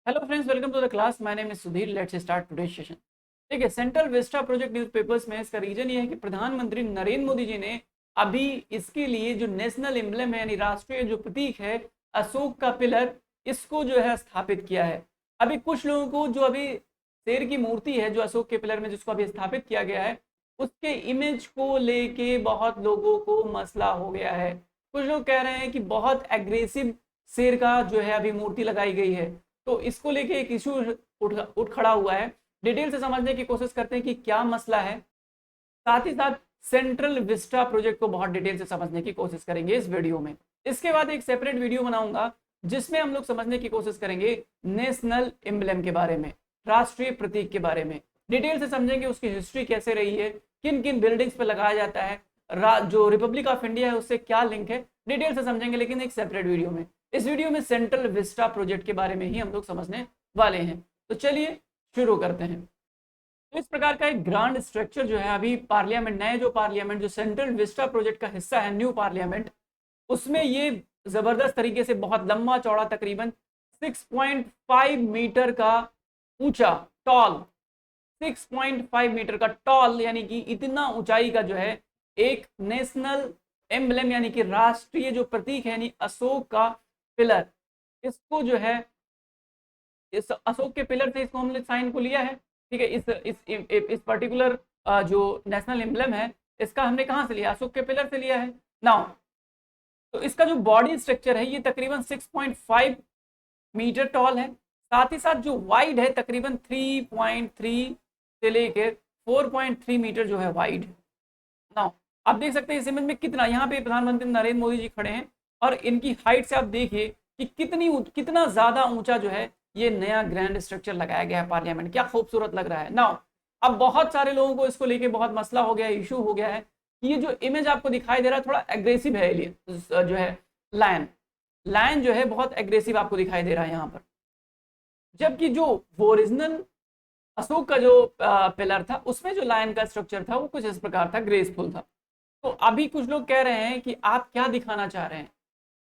Hello friends, welcome to the class. My name is Sudhir. Let's start today session. ठीक है, central Vista project newspapers में इसका reason ये है कि प्रधानमंत्री नरेंद्र मोदी जी ने अभी इसके लिए जो नेशनल एम्बलम है यानी राष्ट्रीय जो प्रतीक है अशोक का पिलर, इसको जो है स्थापित किया है। अभी कुछ लोगों को जो अभी शेर की मूर्ति है जो अशोक के पिलर में जिसको अभी स्थापित किया गया है उसके इमेज को लेके बहुत लोगों को मसला हो गया है। कुछ लोग कह रहे हैं कि बहुत एग्रेसिव शेर का जो है अभी मूर्ति लगाई गई है, तो इसको लेके एक इशू उठ खड़ा हुआ है। डिटेल से समझने की कोशिश करते हैं कि क्या मसला है, साथ ही साथ सेंट्रल विस्टा प्रोजेक्ट को बहुत डिटेल से समझने की कोशिश करेंगे इस वीडियो में। इसके बाद एक सेपरेट वीडियो बनाऊंगा जिसमें हम लोग समझने की कोशिश करेंगे नेशनल एम्बलम के बारे में, राष्ट्रीय प्रतीक के बारे में। डिटेल से समझेंगे उसकी हिस्ट्री कैसे रही है, किन किन बिल्डिंग्स पे लगाया जाता है, जो रिपब्लिक ऑफ इंडिया है उससे क्या लिंक है, डिटेल से समझेंगे लेकिन एक सेपरेट वीडियो में। इस वीडियो में सेंट्रल विस्टा प्रोजेक्ट के बारे में ही हम लोग समझने वाले हैं। तो चलिए शुरू करते हैं। तो इस प्रकार का एक ग्रांड स्ट्रक्चर जो है अभी पार्लियामेंट, नए जो पार्लियामेंट जो सेंट्रल विस्टा प्रोजेक्ट का हिस्सा है, न्यू पार्लियामेंट, उसमें ये जबरदस्त तरीके से बहुत लंबा चौड़ा तकरीबन 6.5 मीटर का ऊंचा टॉल, 6.5 मीटर का टॉल यानी कि इतना ऊंचाई का जो है एक नेशनल एम्बलम यानी कि राष्ट्रीय जो प्रतीक है यानी अशोक का पिलर, इसको जो है इस अशोक के पिलर से इसको हमने साइन को लिया है। ठीक है, इस पर्टिकुलर जो नेशनल एम्बलम है इसका हमने कहां से लिया, अशोक के पिलर से लिया है। नाउ तो इसका जो बॉडी स्ट्रक्चर है ये तकरीबन 6.5 मीटर टॉल है, साथ ही साथ जो वाइड है तकरीबन 3.3 से लेकर 4.3 मीटर जो है वाइड। नाउ आप देख सकते हैं इस इमेज में कितना, यहाँ पे प्रधानमंत्री नरेंद्र मोदी जी खड़े हैं और इनकी हाइट से आप देखिए कि कितना ज्यादा ऊंचा जो है ये नया ग्रैंड स्ट्रक्चर लगाया गया है पार्लियामेंट। क्या खूबसूरत लग रहा है। नाउ अब बहुत सारे लोगों को इसको लेके बहुत मसला हो गया है, इशू हो गया है। ये जो इमेज आपको दिखाई दे रहा है थोड़ा एग्रेसिव है, एलियन जो है लायन जो है बहुत एग्रेसिव आपको दिखाई दे रहा है यहाँ पर, जबकि जो ओरिजिनल अशोक का जो पिलर था उसमें जो लायन का स्ट्रक्चर था वो कुछ इस प्रकार था, ग्रेसफुल था। तो अभी कुछ लोग कह रहे हैं कि आप क्या दिखाना चाह रहे हैं,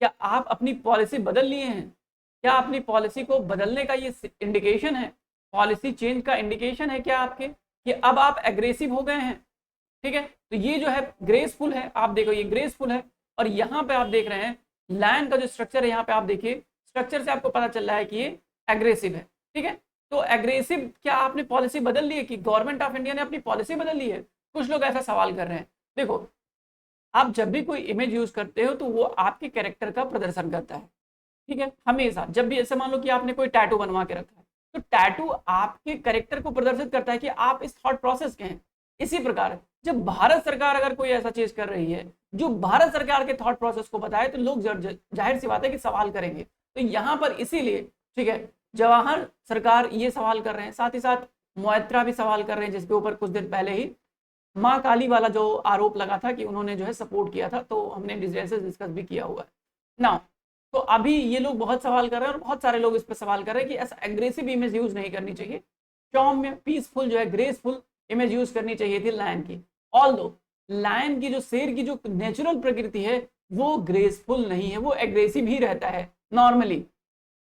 क्या आप अपनी पॉलिसी बदल लिए हैं, क्या अपनी पॉलिसी को बदलने का ये इंडिकेशन है, पॉलिसी चेंज का इंडिकेशन है क्या आपके, कि अब आप एग्रेसिव हो गए हैं। ठीक है, तो ये जो है ग्रेसफुल है, आप देखो ये ग्रेसफुल है और यहाँ पे आप देख रहे हैं लायन का जो स्ट्रक्चर है, यहाँ पे आप देखिए स्ट्रक्चर से आपको पता चल रहा है कि ये एग्रेसिव है। ठीक है, तो एग्रेसिव, क्या आपने पॉलिसी बदल ली है कि गवर्नमेंट ऑफ इंडिया ने अपनी पॉलिसी बदल ली है, कुछ लोग ऐसा सवाल कर रहे हैं। देखो आप जब भी कोई इमेज यूज करते हो तो वो आपके कैरेक्टर का प्रदर्शन करता है। ठीक है, हमेशा जब भी ऐसे मान लो कि आपने कोई टैटू बनवा के रखा है तो टैटू आपके कैरेक्टर को प्रदर्शित करता है कि आप इस थॉट प्रोसेस के हैं। इसी प्रकार जब भारत सरकार अगर कोई ऐसा चीज कर रही है जो भारत सरकार के थॉट प्रोसेस को बताए तो लोग जाहिर सी बात है कि सवाल करेंगे। तो यहाँ पर इसीलिए ठीक है जवाहर सरकार ये सवाल कर रहे हैं, साथ ही साथ मोइत्रा भी सवाल कर रहे हैं, जिसके ऊपर कुछ दिन पहले ही माँ काली वाला जो आरोप लगा था कि उन्होंने जो है सपोर्ट किया था, तो हमने डिस्कस भी किया हुआ है ना। तो अभी ये लोग बहुत सवाल कर रहे हैं और बहुत सारे लोग इस पर सवाल कर रहे हैं कि ऐसा एग्रेसिव इमेज यूज नहीं करनी चाहिए, सौम्य पीसफुल जो है ग्रेसफुल इमेज यूज करनी चाहिए थी लायन की। ऑल्दो लायन की जो शेर की जो नेचुरल प्रकृति है वो ग्रेसफुल नहीं है, वो एग्रेसिव ही रहता है नॉर्मली।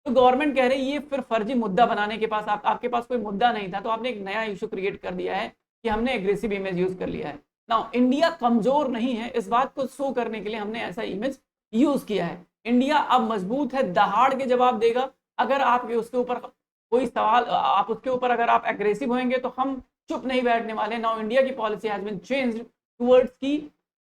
तो गवर्नमेंट कह रही है ये फिर फर्जी मुद्दा बनाने के पास आपके पास कोई मुद्दा नहीं था, तो आपने एक नया इशू क्रिएट कर दिया है कि हमने एग्रेसिव इमेज यूज कर लिया है। ना इंडिया कमजोर नहीं है, इस बात को शो करने के लिए हमने ऐसा इमेज यूज किया है। इंडिया अब मजबूत है, दहाड़ के जवाब देगा। अगर आप उसके ऊपर कोई सवाल, आप उसके ऊपर अगर आप एग्रेसिव होंगे तो हम चुप नहीं बैठने वाले। नाउ इंडिया की policy has been changed towards की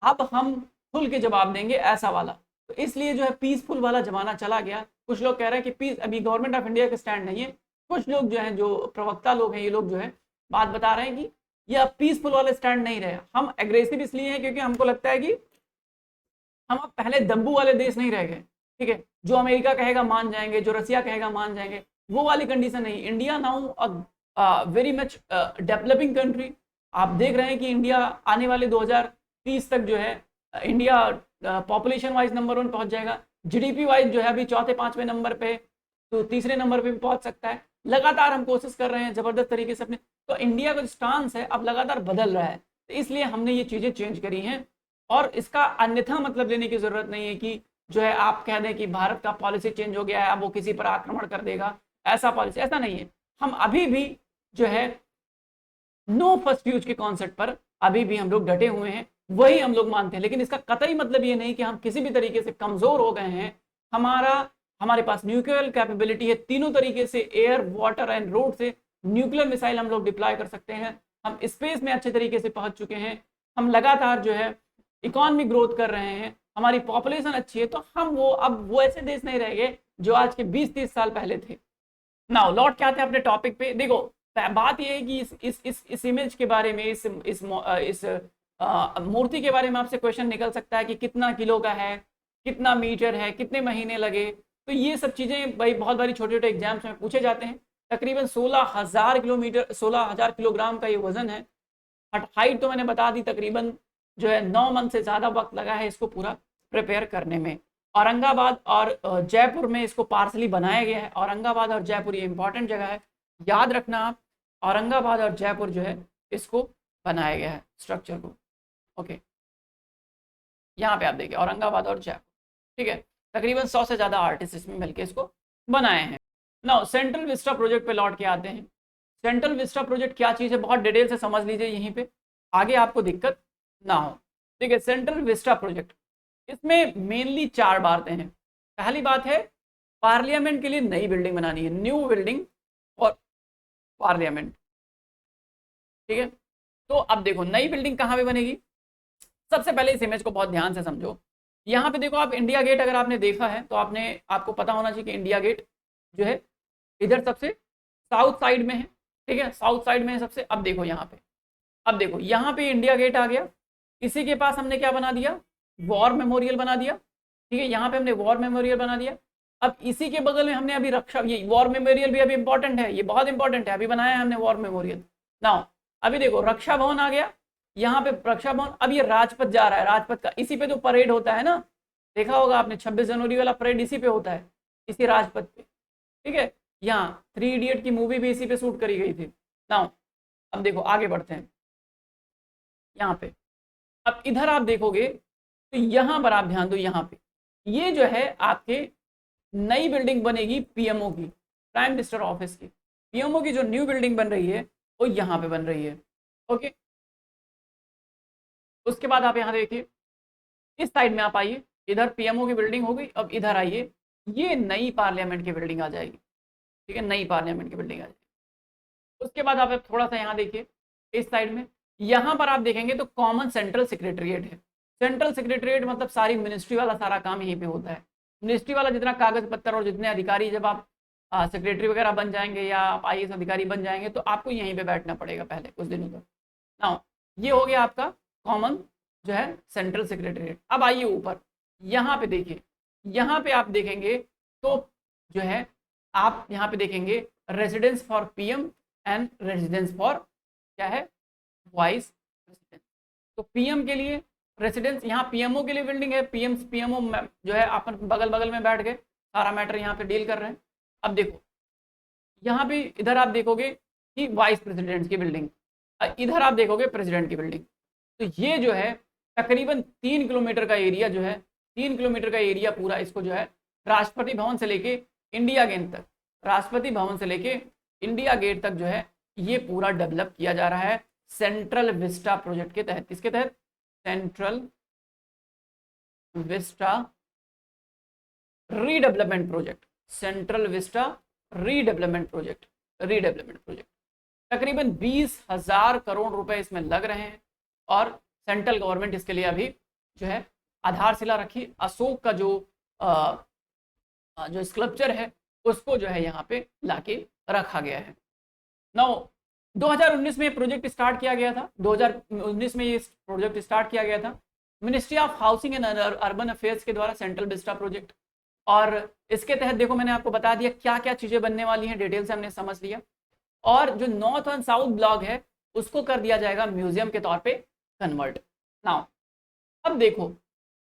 अब हम खुल के जवाब देंगे ऐसा वाला। तो इसलिए जो है पीसफुल वाला जमाना चला गया। कुछ लोग कह रहे हैं कि पीस अभी गवर्नमेंट ऑफ इंडिया का स्टैंड नहीं है, कुछ लोग जो है जो प्रवक्ता लोग हैं ये लोग जो है बात बता रहे हैं कि यह पीसफुल वाला स्टैंड नहीं रहे, हम एग्रेसिव इसलिए हैं क्योंकि हमको लगता है कि हम अब पहले दम्बू वाले देश नहीं रह गए। ठीक है, जो अमेरिका कहेगा मान जाएंगे, जो रसिया कहेगा मान जाएंगे, वो वाली कंडीशन नहीं। India now very much developing country. आप देख रहे हैं कि इंडिया आने वाले 2030 तक जो है इंडिया पॉपुलेशन वाइज नंबर 1 पहुंच जाएगा, जीडीपी वाइज जो है अभी चौथे पांचवें नंबर पे, तो तीसरे नंबर पे भी पहुंच सकता है। लगातार हम कोशिश कर रहे हैं जबरदस्त तरीके से अपने, तो इंडिया का जो स्टांस है अब लगातार बदल रहा है, तो इसलिए हमने ये चीजें चेंज करी हैं। और इसका अन्यथा मतलब लेने की जरूरत नहीं है कि जो है आप कह दें कि भारत का पॉलिसी चेंज हो गया है अब वो किसी पर आक्रमण कर देगा, ऐसा पॉलिसी, ऐसा नहीं है। हम अभी भी जो है नो फर्स्ट यूज के कॉन्सेप्ट पर अभी भी हम लोग डटे हुए हैं, वही हम लोग मानते हैं। लेकिन इसका कतई मतलब ये नहीं कि हम किसी भी तरीके से कमजोर हो गए हैं। हमारे पास न्यूक्लियर कैपेबिलिटी है, तीनों तरीके से, एयर, वाटर एंड रोड से न्यूक्लियर मिसाइल हम लोग डिप्लॉय कर सकते हैं। हम स्पेस में अच्छे तरीके से पहुंच चुके हैं। हम लगातार जो है इकोनॉमी ग्रोथ कर रहे हैं, हमारी पॉपुलेशन अच्छी है। तो हम वो ऐसे देश नहीं रह गए जो आज के 20-30 साल पहले थे। नाउ लौट के आते हैं अपने टॉपिक पे। देखो बात ये है कि इस इमेज के बारे में, इस मूर्ति के बारे में आपसे क्वेश्चन निकल सकता है कि कितना किलो का है, कितना मीटर है, कितने महीने लगे। तो ये सब चीजें भाई बहुत बारी छोटे छोटे एग्जाम्स में पूछे जाते हैं। तकरीबन 16,000 किलोग्राम का ये वजन है। हाइट तो मैंने बता दी, तकरीबन जो है 9 मंथ से ज्यादा वक्त लगा है इसको पूरा प्रिपेयर करने में। औरंगाबाद और जयपुर में इसको पार्सली बनाया गया है। औरंगाबाद और जयपुर ये इंपॉर्टेंट जगह है, याद रखना आप। औरंगाबाद और जयपुर जो है इसको बनाया गया है स्ट्रक्चर को। ओके, यहाँ पे आप देखिए औरंगाबाद और जयपुर, ठीक है। तकरीबन 100 से ज़्यादा आर्टिस्ट इसमें मिलकर इसको बनाए हैं। नाउ सेंट्रल विस्टा प्रोजेक्ट पे लौट के आते हैं। सेंट्रल विस्टा प्रोजेक्ट क्या चीज़ है, बहुत डिटेल से समझ लीजिए यहीं पे, आगे आपको दिक्कत ना हो। ठीक है, सेंट्रल विस्टा प्रोजेक्ट, इसमें मेनली 4 बातें हैं। पहली बात है पार्लियामेंट के लिए नई बिल्डिंग बनानी है, न्यू बिल्डिंग और पार्लियामेंट। ठीक है, तो अब देखो नई बिल्डिंग कहाँ पे बनेगी। सबसे पहले इस इमेज को बहुत ध्यान से समझो। यहाँ पे देखो आप, इंडिया गेट अगर आपने देखा है तो आपको पता होना चाहिए कि इंडिया गेट जो है इधर सबसे साउथ साइड में है। ठीक है, साउथ साइड में है सबसे। अब देखो यहाँ पे, अब देखो यहाँ पे इंडिया गेट आ गया। इसी के पास हमने क्या बना दिया, वॉर मेमोरियल बना दिया। ठीक है, यहाँ पे हमने वॉर मेमोरियल बना दिया। अब इसी के बगल में हमने अभी रक्षा, ये वॉर मेमोरियल भी अभी इंपॉर्टेंट है, ये बहुत इंपॉर्टेंट है, अभी बनाया है हमने वॉर मेमोरियल। नाउ अभी देखो रक्षा भवन आ गया यहाँ पे, रक्षा भवन। अब ये राजपथ जा रहा है, राजपथ का इसी पे तो परेड होता है ना, देखा होगा आपने 26 जनवरी वाला परेड इसी पे होता है, इसी राजपथ पे। ठीक है, यहाँ 3 इडियट की मूवी भी इसी पे शूट करी गई थी। नाउ अब देखो आगे बढ़ते हैं यहाँ पे। अब इधर आप देखोगे तो यहाँ पर आप ध्यान दो, यहाँ पे ये जो है आपके नई बिल्डिंग बनेगी पीएमओ की, प्राइम मिनिस्टर ऑफिस की। पीएमओ की जो न्यू बिल्डिंग बन रही है वो यहाँ पे बन रही है। ओके, उसके बाद आप यहाँ देखिए, इस साइड में आप आइए, इधर पीएमओ की बिल्डिंग हो गई। अब इधर आइए, ये नई पार्लियामेंट की बिल्डिंग आ जाएगी। ठीक है, नई पार्लियामेंट की बिल्डिंग आ जाएगी। उसके बाद आप थोड़ा सा यहाँ देखिए, इस साइड में यहाँ पर आप देखेंगे तो कॉमन सेंट्रल सेक्रेटरिएट है। सेंट्रल सेक्रेटरिएट मतलब सारी मिनिस्ट्री वाला सारा काम यहीं पे होता है। मिनिस्ट्री वाला जितना कागज पत्तर और जितने अधिकारी, जब आप सेक्रेटरी वगैरह बन जाएंगे या आप आईएएस अधिकारी बन जाएंगे तो आपको यहीं पे बैठना पड़ेगा पहले कुछ दिनों तक। ना ये हो गया आपका कॉमन जो है सेंट्रल सेक्रेटरिएट। अब आइए ऊपर, यहाँ पे देखिए, यहाँ पे आप देखेंगे तो जो है आप यहाँ पे देखेंगे residence for PM and residence for क्या है, वाइस प्रेसिडेंट। तो पीएम के लिए रेसिडेंस, यहाँ पीएमओ के लिए बिल्डिंग है, पीएमओ जो है अपन बगल बगल में बैठ गए, सारा मैटर यहाँ पे डील कर रहे हैं। अब देखो यहाँ पे, इधर आप देखोगे कि वाइस प्रेसिडेंट की बिल्डिंग, इधर आप देखोगे प्रेसिडेंट की बिल्डिंग। तो ये जो है तकरीबन 3 किलोमीटर का एरिया जो है, 3 किलोमीटर का एरिया पूरा इसको जो है राष्ट्रपति भवन से लेके इंडिया गेट तक, राष्ट्रपति भवन से लेके इंडिया गेट तक जो है ये पूरा डेवलप किया जा रहा है सेंट्रल विस्टा प्रोजेक्ट के तहत। किसके तहत, central Vista redevelopment project, central Vista redevelopment project, redevelopment project. तकरीबन 20,000 करोड़ रुपए इसमें लग रहे हैं और सेंट्रल गवर्नमेंट इसके लिए अभी जो है आधारशिला रखी। अशोक का जो स्कल्पचर है उसको जो है यहाँ पे लाके रखा गया है। नाउ 2019 में प्रोजेक्ट स्टार्ट किया गया था, 2019 में ये प्रोजेक्ट स्टार्ट किया गया था ministry of housing and urban affairs के द्वारा, सेंट्रल विस्टा प्रोजेक्ट। और इसके तहत देखो मैंने आपको बता दिया क्या क्या चीजें बनने वाली हैं, डिटेल से हमने समझ लिया। और जो नॉर्थ एंड साउथ ब्लॉक है उसको कर दिया जाएगा म्यूजियम के तौर पे कन्वर्ट। नाउ अब देखो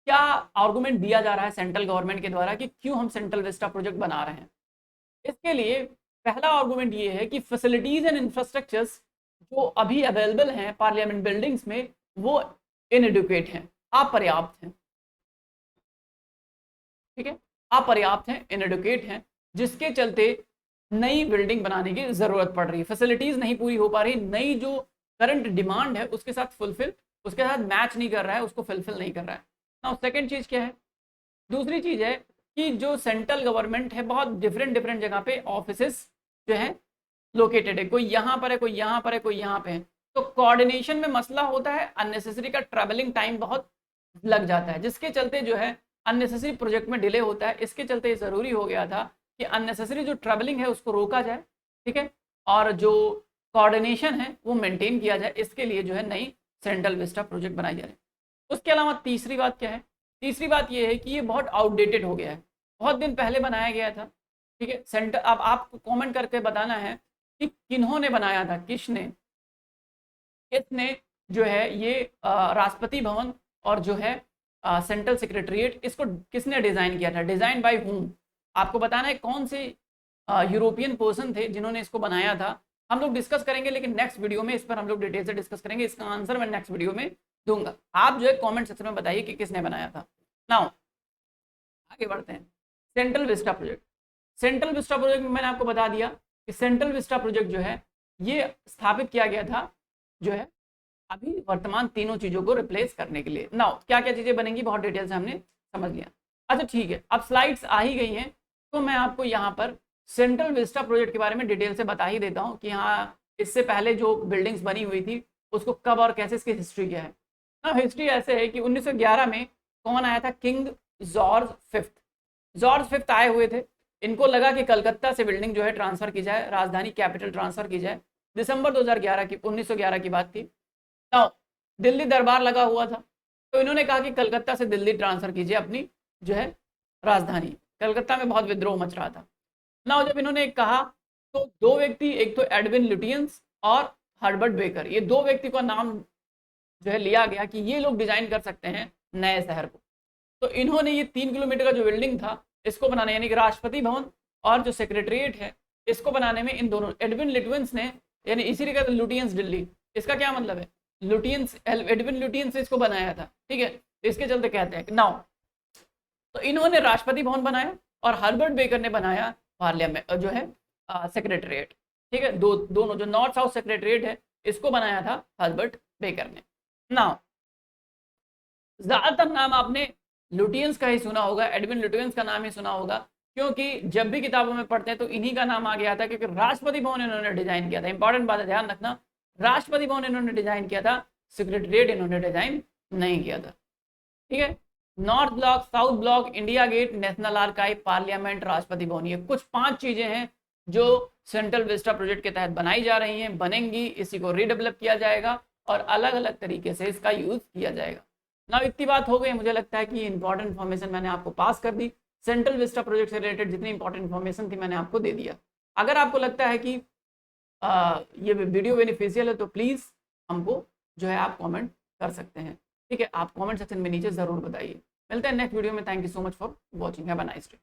क्या आर्गुमेंट दिया जा रहा है सेंट्रल गवर्नमेंट के द्वारा कि क्यों हम सेंट्रल विस्टा प्रोजेक्ट बना रहे हैं। इसके लिए पहला आर्गुमेंट ये है कि फैसिलिटीज एंड इंफ्रास्ट्रक्चर्स जो अभी अवेलेबल हैं पार्लियामेंट बिल्डिंग्स में वो इनएडुकेट हैं, अपर्याप्त हैं। ठीक है, अपर्याप्त हैं, इनएडुकेट हैं, जिसके चलते नई बिल्डिंग बनाने की जरूरत पड़ रही है, फैसिलिटीज नहीं पूरी हो पा रही, नई जो करंट डिमांड है उसके साथ उसके साथ मैच नहीं कर रहा है, उसको फुलफिल नहीं कर रहा है ना। सेकंड चीज क्या है, दूसरी चीज है कि जो सेंट्रल गवर्नमेंट है बहुत डिफरेंट डिफरेंट जगह पे ऑफिसेस जो है लोकेटेड है, कोई यहाँ पर है, कोई यहाँ पर है, कोई यहाँ पे है, तो कोऑर्डिनेशन में मसला होता है, अननेसेसरी का ट्रैवलिंग टाइम बहुत लग जाता है, जिसके चलते जो है अननेसेसरी प्रोजेक्ट में डिले होता है। इसके चलते जरूरी हो गया था कि अननेसेसरी जो ट्रैवलिंग है उसको रोका जाए, ठीक है, और जो कोऑर्डिनेशन है वो मेंटेन किया जाए। इसके लिए जो है नई सेंट्रल विस्टा प्रोजेक्ट बनाई जा रही है। उसके अलावा तीसरी बात क्या है, तीसरी बात ये है कि ये बहुत आउटडेटेड हो गया है, बहुत दिन पहले बनाया गया था, ठीक है। सेंटर अब आपको कमेंट करके बताना है कि किन्होंने बनाया था, किसने जो है ये राष्ट्रपति भवन और जो है सेंट्रल सेक्रेटरीट, इसको किसने डिजाइन किया था, डिजाइन बाय हुम। आपको बताना है कौन से यूरोपियन पर्सन थे जिन्होंने इसको बनाया था। हम लोग डिस्कस करेंगे, लेकिन नेक्स्ट वीडियो में इस पर हम लोग डिटेल से डिस्कस करेंगे, इसका आंसर मैं नेक्स्ट वीडियो में दूंगा। आप जो है कमेंट सेक्शन में बताइए कि किसने बनाया था। नाउ आगे बढ़ते हैं, central Vista project. Central Vista project में मैंने आपको बता दिया कि सेंट्रल विस्टा प्रोजेक्ट जो है ये स्थापित किया गया था जो है अभी वर्तमान तीनों चीजों को रिप्लेस करने के लिए। नाउ क्या क्या चीजें बनेंगी बहुत डिटेल से हमने समझ लिया। अच्छा ठीक है, अब स्लाइड्स आ ही गई हैं, तो मैं आपको यहाँ पर सेंट्रल विस्टा प्रोजेक्ट के बारे में डिटेल से बता ही देता हूँ कि हाँ इससे पहले जो बिल्डिंग्स बनी हुई थी उसको कब और कैसे, इसकी हिस्ट्री क्या है ना। हिस्ट्री ऐसे है कि 1911 में कौन आया था, king George fifth. George fifth आए हुए थे, इनको लगा कि कलकत्ता से बिल्डिंग जो है ट्रांसफर की जाए, राजधानी कैपिटल ट्रांसफर की जाए। दिसंबर 2011 की 1911 की बात थी। ना दिल्ली दरबार लगा हुआ था, तो इन्होंने कहा कि कलकत्ता से दिल्ली ट्रांसफर कीजिए अपनी जो है राजधानी। कलकत्ता में बहुत विद्रोह मच रहा था ना। जब इन्होंने कहा तो दो व्यक्ति, एक तो एडविन लुटियंस और हर्बर्ट बेकर, ये दो व्यक्ति का नाम जो है लिया गया कि ये लोग डिजाइन कर सकते हैं नए शहर को। तो इन्होंने ये 3 किलोमीटर का जो बिल्डिंग था इसको बनाने, यानी कि राष्ट्रपति भवन और जो सेक्रेटरीट है इसको बनाने में इन दोनों एडविन लुटियंस ने, यानी इसी कहते हैं लुटियंस दिल्ली, इसका क्या मतलब है, लुटियंस, एडविन लुटियंस इसको बनाया था, ठीक है। तो इसके चलते कहते हैं नाउ, तो इन्होंने राष्ट्रपति भवन बनाया और हर्बर्ट बेकर ने बनाया पार्लियामेंट जो है सेक्रेटरीट, ठीक है। दोनों जो नॉर्थ साउथ सेक्रेटरीट है इसको बनाया था हर्बर्ट बेकर ने। नाउ ज्यादातर नाम आपने लुटियंस का ही सुना होगा, एडविन लुटियंस का नाम ही सुना होगा, क्योंकि जब भी किताबों में पढ़ते हैं तो इन्हीं का नाम आ गया था, क्योंकि राष्ट्रपति भवन इन्होंने डिजाइन किया था। इंपॉर्टेंट बात है, ध्यान रखना, राष्ट्रपति भवन इन्होंने डिजाइन किया था, सेक्रेटरीट इन्होंने डिजाइन नहीं किया था, ठीक है। North Block, South Block, India Gate, National Archive, Parliament, Rashtrapati Bhavan, ये कुछ 5 चीजें हैं जो सेंट्रल विस्टा प्रोजेक्ट के तहत बनाई जा रही हैं, बनेंगी, इसी को रीडेवलप किया जाएगा और अलग अलग तरीके से इसका यूज किया जाएगा ना। इतनी बात हो गई, मुझे लगता है कि इंपॉर्टेंट इन्फॉर्मेशन मैंने आपको पास कर दी। सेंट्रल विस्टा प्रोजेक्ट से रिलेटेड जितनी इंपॉर्टेंट इन्फॉर्मेशन थी मैंने आपको दे दिया। अगर आपको लगता है कि ये वीडियो बेनिफिशियल है तो प्लीज़ हमको जो है आप कमेंट कर सकते हैं, ठीक है। आप कमेंट सेक्शन में नीचे ज़रूर बताइए। मिलते हैं नेक्स्ट वीडियो में। Thank you so much for watching, have a nice day.